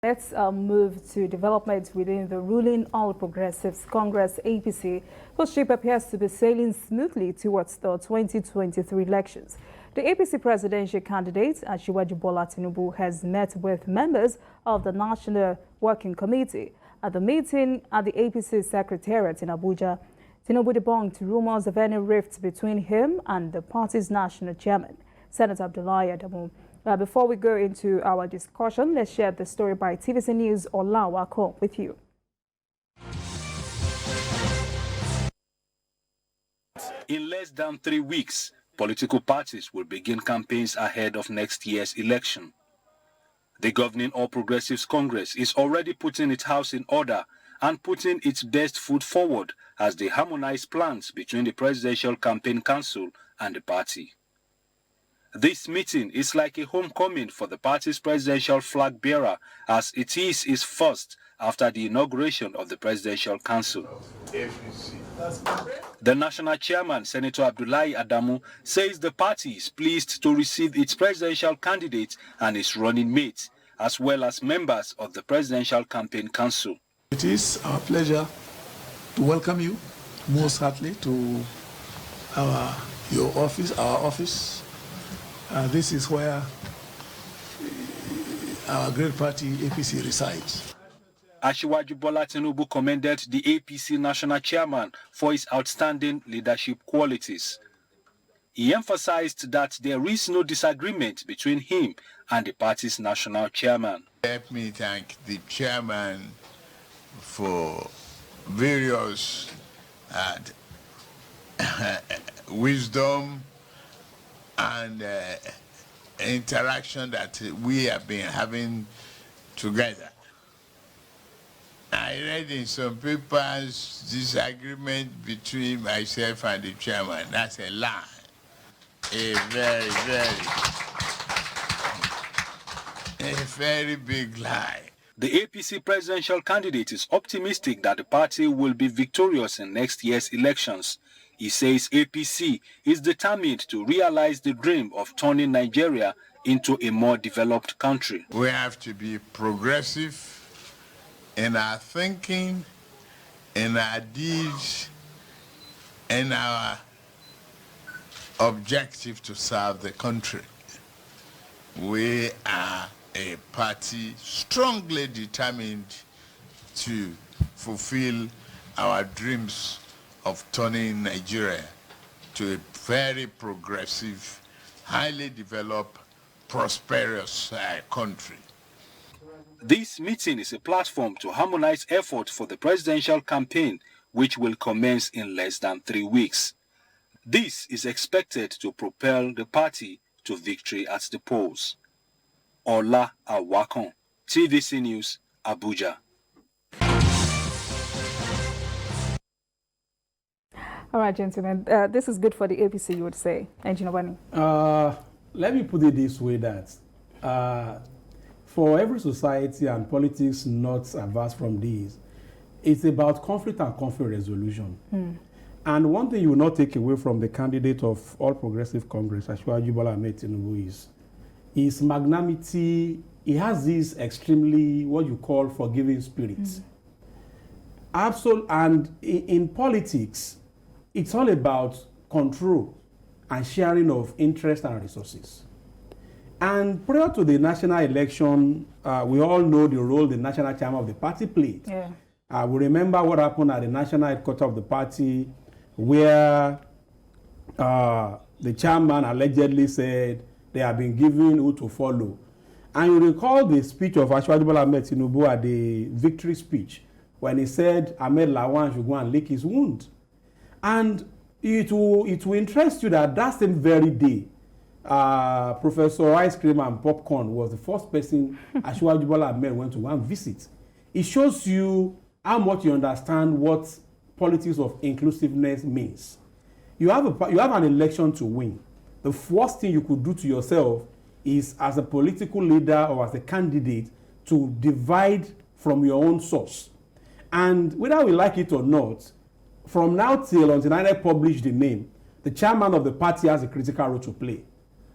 Let's move to developments within the ruling All Progressives Congress APC, whose ship appears to be sailing smoothly towards the 2023 elections. The APC Presidential Candidate, Asiwaju Bola Tinubu, has met with members of the National Working Committee at the meeting at the APC Secretariat in Abuja. Tinubu debunked rumors of any rift between him and the party's national chairman, Senator Abdullahi Adamu. Before we go into our discussion, let's share the story by TVC News Olawako with you. In less than 3 weeks, political parties will begin campaigns ahead of next year's election. The governing All Progressives Congress is already putting its house in order and putting its best foot forward as they harmonize plans between the Presidential Campaign Council and the party. This meeting is like a homecoming for the party's presidential flag bearer, as it is his first after the inauguration of the Presidential Council. The national chairman, Senator Abdullahi Adamu, says the party is pleased to receive its presidential candidate and his running mate, as well as members of the Presidential Campaign Council. It is our pleasure to welcome you most heartily to our office. This is where our great party, APC, resides. Asiwaju Bola Tinubu commended the APC national chairman for his outstanding leadership qualities. He emphasized that there is no disagreement between him and the party's national chairman. Let me thank the chairman for various wisdom and interaction that we have been having together. I read in some papers disagreement between myself and the chairman. That's a lie. A very big lie. The APC presidential candidate is optimistic that the party will be victorious in next year's elections. He says APC is determined to realize the dream of turning Nigeria into a more developed country. We have to be progressive in our thinking, in our deeds, in our objective to serve the country. We are a party strongly determined to fulfill our dreams of turning Nigeria to a very progressive, highly developed, prosperous country. This meeting is a platform to harmonize efforts for the presidential campaign, which will commence in less than 3 weeks. This is expected to propel the party to victory at the polls. Ola Awakon, TVC News, Abuja. All right, gentlemen, this is good for the APC, you would say. Engineer Bani. Let me put it this way, that for every society and politics not averse from this, it's about conflict and conflict resolution. And one thing you will not take away from the candidate of All Progressive Congress, Asiwaju Bola Tinubu, is his magnanimity. He has this extremely, what you call, forgiving spirit. Absolutely. And in politics, it's all about control and sharing of interest and resources. And prior to the national election, we all know the role the national chairman of the party played. Yeah. We remember what happened at the national headquarters of the party, where the chairman allegedly said they have been given who to follow. And you recall the speech of Asiwaju Bola Tinubu at the victory speech, when he said Ahmed Lawan should go and lick his wound. And it will interest you that that same very day, Professor Ice Cream and Popcorn was the first person Asiwaju Bola went to go and visit. It shows you how much you understand what politics of inclusiveness means. You have an election to win. The first thing you could do to yourself is, as a political leader or as a candidate, to divide from your own source. And whether we like it or not, from now till until I publish the name, the chairman of the party has a critical role to play.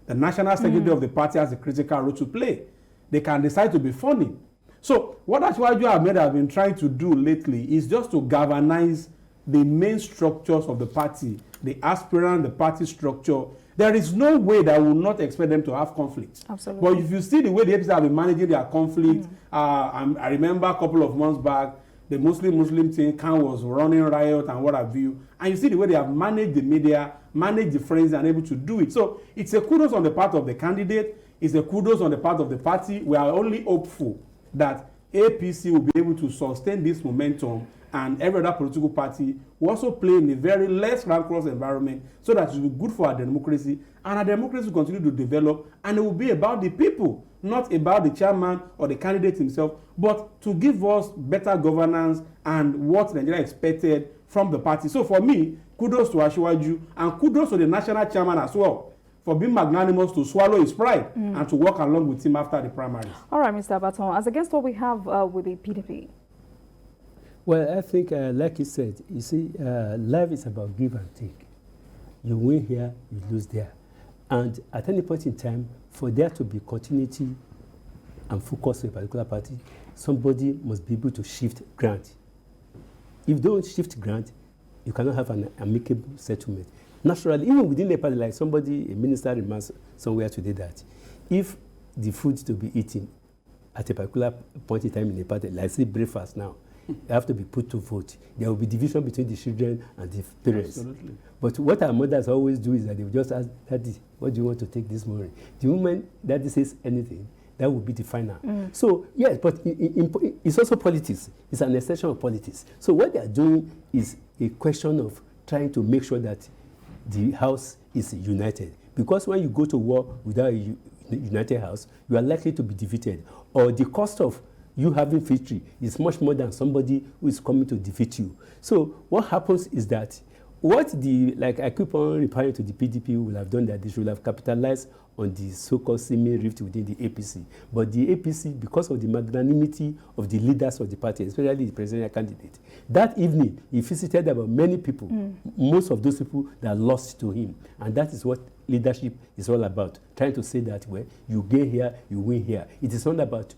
The national secretary of the party has a critical role to play. They can decide to be funny. So what Asiwaju Ahmed have been trying to do lately is just to galvanize the main structures of the party, the aspirant, the party structure. There is no way that will not expect them to have conflict. Absolutely. But if you see the way the APC have been managing their conflict, I remember a couple of months back, the Muslim thing, Khan was running riot and what have you. And you see the way they have managed the media, managed the friends, and able to do it. So it's a kudos on the part of the candidate. It's a kudos on the part of the party. We are only hopeful that APC will be able to sustain this momentum, and every other political party will also play in a very less rancorous environment, so that it will be good for our democracy, and our democracy will continue to develop, and it will be about the people, not about the chairman or the candidate himself, but to give us better governance and what Nigeria expected from the party. So for me, kudos to Asiwaju, and kudos to the national chairman as well, for being magnanimous to swallow his pride and to work along with him after the primaries. All right, Mr. Baton, as against what we have with the PDP. Well, I think, like you said, you see, life is about give and take. You win here, you lose there. And at any point in time, for there to be continuity and focus on a particular party, somebody must be able to shift ground. If you don't shift ground, you cannot have an amicable settlement. Naturally, even within a party, like somebody, a minister remarks somewhere today that if the food to be eaten at a particular point in time in a party, like say breakfast now, they have to be put to vote. There will be division between the children and the parents. Absolutely. But what our mothers always do is that they will just ask, Daddy, what do you want to take this morning? The moment Daddy says anything, that will be the final. So, yes, but it's also politics. It's an extension of politics. So what they are doing is a question of trying to make sure that the house is united. Because when you go to war without a united house, you are likely to be defeated. Or the cost of you having victory is much more than somebody who is coming to defeat you. So what happens is that like I keep on referring to the PDP will have done, that they should have capitalized on the so-called seeming rift within the APC. But the APC, because of the magnanimity of the leaders of the party, especially the presidential candidate, that evening he visited about many people, most of those people that lost to him. And that is what leadership is all about, trying to say that, well, you gain here, you win here. It is not about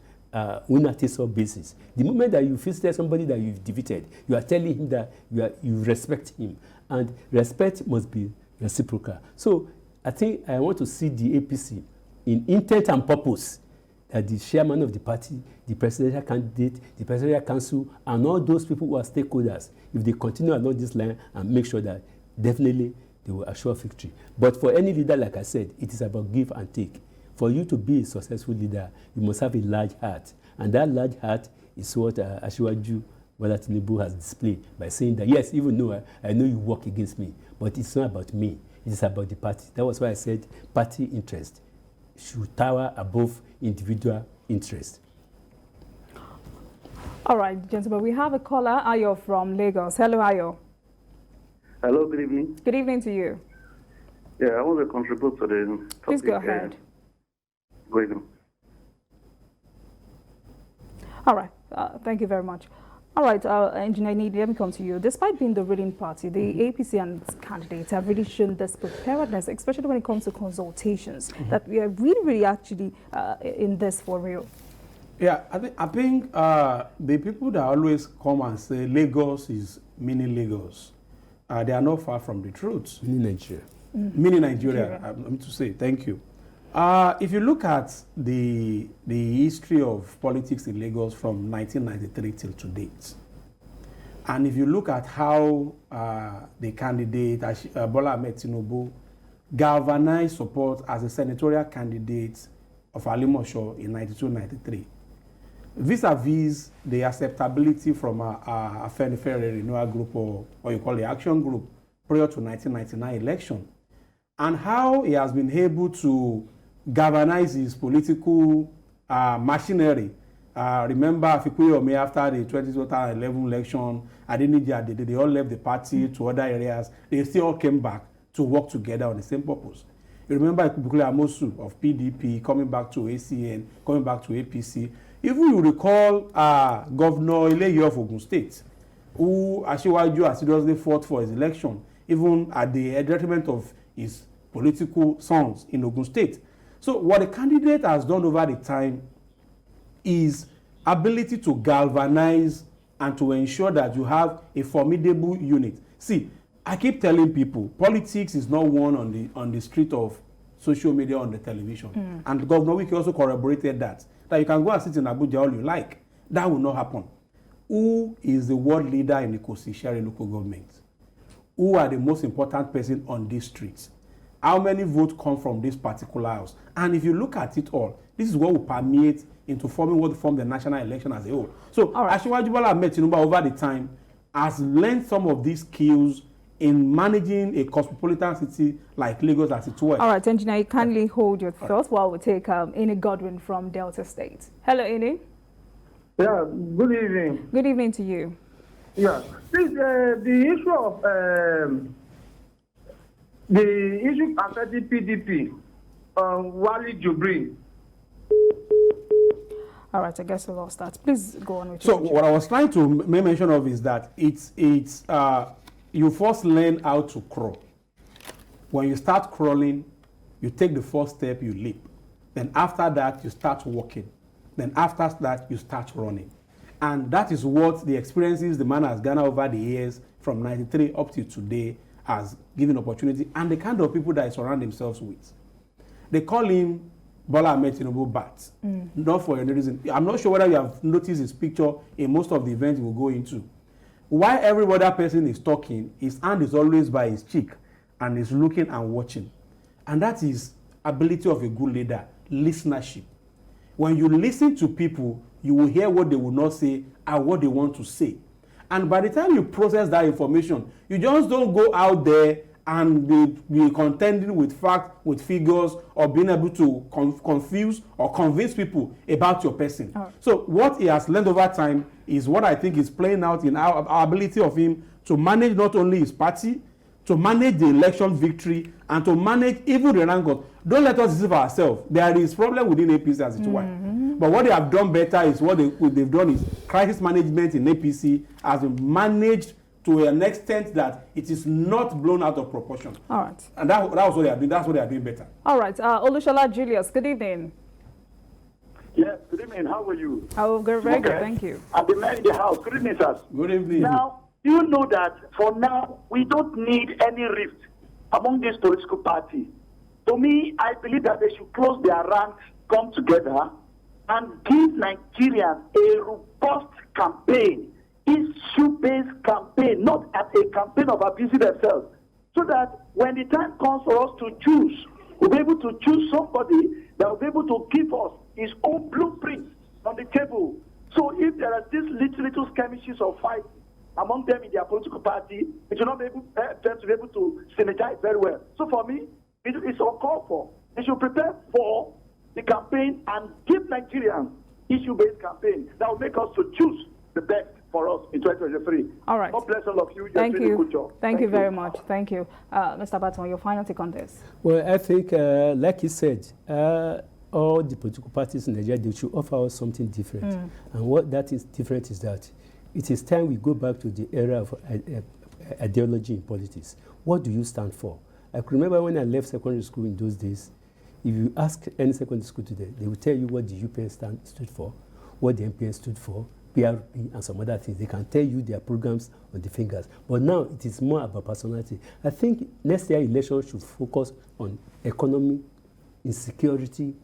winner-takes-all basis. The moment that you visited somebody that you've defeated, you are telling him that you respect him. And respect must be reciprocal. So I think I want to see the APC in intent and purpose, that the chairman of the party, the presidential candidate, the presidential council, and all those people who are stakeholders, if they continue along this line and make sure that definitely they will assure victory. But for any leader, like I said, it is about give and take. For you to be a successful leader, you must have a large heart. And that large heart is what Asiwaju Bola Tinubu has displayed by saying that, yes, even though I know you work against me, but it's not about me. It is about the party. That was why I said party interest should tower above individual interest. All right, gentlemen, we have a caller, Ayo from Lagos. Hello, Ayo. Hello, good evening. Good evening to you. Yeah, I want to contribute to the topic. Please go ahead. Go ahead. All right, thank you very much. All right, Engineer Needy, let me come to you. Despite being the ruling party, the APC and its candidates have really shown this preparedness, especially when it comes to consultations, that we are really actually in this for real. Yeah, I think the people that always come and say Lagos is meaning Lagos, they are not far from the truth. Meaning Nigeria. Meaning Nigeria, I mean to say, thank you. If you look at the history of politics in Lagos from 1993 till to date, and if you look at how the candidate, Bola Ahmed Tinubu, galvanized support as a senatorial candidate of Alimosho in 92-93, vis-a-vis the acceptability from a Fair Renewal Group, or you call the Action Group, prior to 1999 election, and how he has been able to galvanize his political machinery. Remember Fikuyome after the 2011 election, Adeniji, they all left the party to other areas. They still all came back to work together on the same purpose. You remember Ikubukule Amosu of PDP coming back to ACN, coming back to APC. Even you recall Governor Ileye of Ogun State, who Asiwaju assiduously fought for his election, even at the detriment of his political sons in Ogun State. So what the candidate has done over the time is ability to galvanize and to ensure that you have a formidable unit. See, I keep telling people, politics is not won on the street of social media, on the television. And Governor Wike also corroborated that you can go and sit in Abuja all you like. That will not happen. Who is the world leader in the Kosi-Shari local government? Who are the most important person on these streets? How many votes come from this particular house? And if you look at it all, this is what will permeate into forming what form the national election as a whole. So Asiwaju Bola Tinubu over the time has learned some of these skills in managing a cosmopolitan city like Lagos as it were. All right, Engineer, you kindly hold your thoughts while we take Ini Godwin from Delta State. Hello, Ini. Yeah, good evening. Good evening to you. Yeah, please, the issue of the issue affecting PDP, Wali Jubri. All right, I guess we lost that. Please go on with So your what I was trying to make mention of is that you first learn how to crawl. When you start crawling, you take the first step, you leap. Then after that, you start walking. Then after that, you start running. And that is what the experiences the man has garnered over the years from 93 up to today has given opportunity, and the kind of people that he surrounds themselves with. They call him Bola Tinubu Bat, not for any reason. I'm not sure whether you have noticed his picture in most of the events we'll go into. While every other person is talking, his hand is always by his cheek and is looking and watching. And that is ability of a good leader, listenership. When you listen to people, you will hear what they will not say and what they want to say. And by the time you process that information, you just don't go out there and be contending with facts, with figures, or being able to confuse or convince people about your person. So what he has learned over time is what I think is playing out in our ability of him to manage not only his party, to manage the election victory, and to manage even the rankings. Don't let us deceive ourselves. There is problem within APC as it were. But what they have done better is what they've done is crisis management in APC has been managed to an extent that it is not blown out of proportion. All right. And that was what they are doing. That's what they are doing better. All right. Olushola Julius, good evening. Yes, good evening. How are you? Oh, very good. Thank you. I'm the man in the house. Good evening, sir. Good evening. Now, you know that for now, we don't need any rift among these political parties. To me, I believe that they should close their ranks, come together, and give Nigerians a robust campaign, issue-based campaign, not as a campaign of abusing themselves, so that when the time comes for us to choose, we'll be able to choose somebody that will be able to give us his own blueprint on the table. So if there are these little skirmishes or fights among them in their political party, it will not be able them to be able to synergize very well. So for me, it's uncalled for. They should prepare for the campaign and give Nigerians issue-based campaign that will make us to choose the best for us in 2023. All right. God bless all of you. Thank you. A good job. Thank you very much. Thank you. Mr. Baton, your final take on this. Well, I think, like he said, all the political parties in Nigeria, they should offer us something different. And what that is different is that it is time we go back to the era of ideology in politics. What do you stand for? I can remember when I left secondary school in those days, if you ask any secondary school today, they will tell you what the UPS stood for, what the MPS stood for, PRP, and some other things. They can tell you their programs on the fingers. But now it is more about personality. I think next year election should focus on economy, insecurity,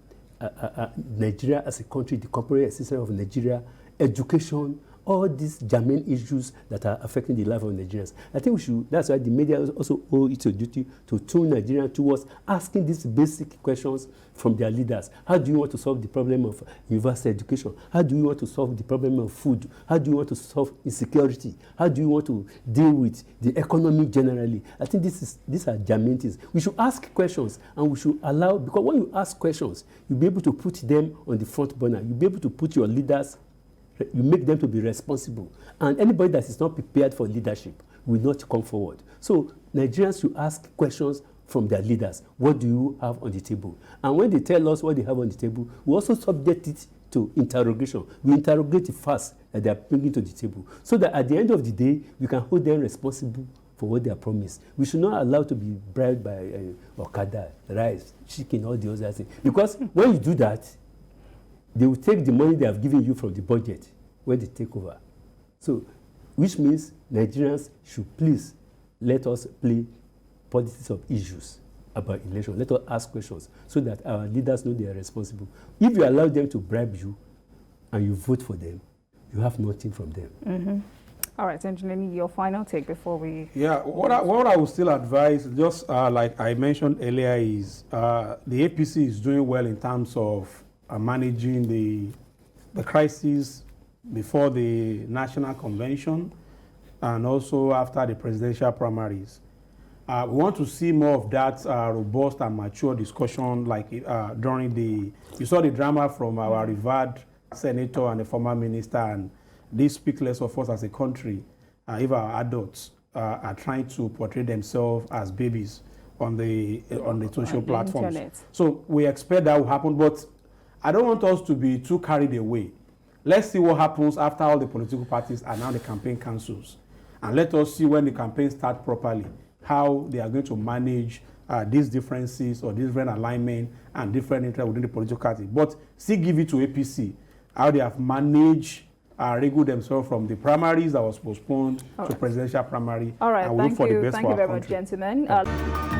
Nigeria as a country, the corporate system of Nigeria, education, all these germane issues that are affecting the life of Nigerians. I think we should, that's why the media also owe it a duty to tune Nigerians towards asking these basic questions from their leaders. How do you want to solve the problem of universal education? How do you want to solve the problem of food? How do you want to solve insecurity? How do you want to deal with the economy generally? I think these are germane things. We should ask questions, and we should allow, because when you ask questions, you'll be able to put them on the front burner. You'll be able to put your leaders, you make them to be responsible. And anybody that is not prepared for leadership will not come forward. So Nigerians should ask questions from their leaders. What do you have on the table? And when they tell us what they have on the table, we also subject it to interrogation. We interrogate it fast that they are bringing to the table, so that at the end of the day, we can hold them responsible for what they are promised. We should not allow to be bribed by Okada, rice, chicken, all the other things. Because when you do that, they will take the money they have given you from the budget when they take over. So, which means Nigerians should please let us play politics of issues about election. Let us ask questions so that our leaders know they are responsible. If you allow them to bribe you and you vote for them, you have nothing from them. Mm-hmm. All right, Engineer, your final take before we... Yeah, what I would still advise, just like I mentioned earlier, is the APC is doing well in terms of managing the crisis before the National Convention and also after the presidential primaries. We want to see more of that robust and mature discussion like during you saw the drama from our revered senator and the former minister, and this speaks less of us as a country if our adults are trying to portray themselves as babies on the social platforms. Internet. So we expect that will happen, but I don't want us to be too carried away. Let's see what happens after all the political parties are now the campaign councils. And let us see when the campaign starts properly, how they are going to manage these differences or different alignment and different interests within the political party. But still give it to APC, how they have managed regulate themselves from the primaries that was postponed to presidential primary. All right, and we look for the best thank for you our very much, country. gentlemen.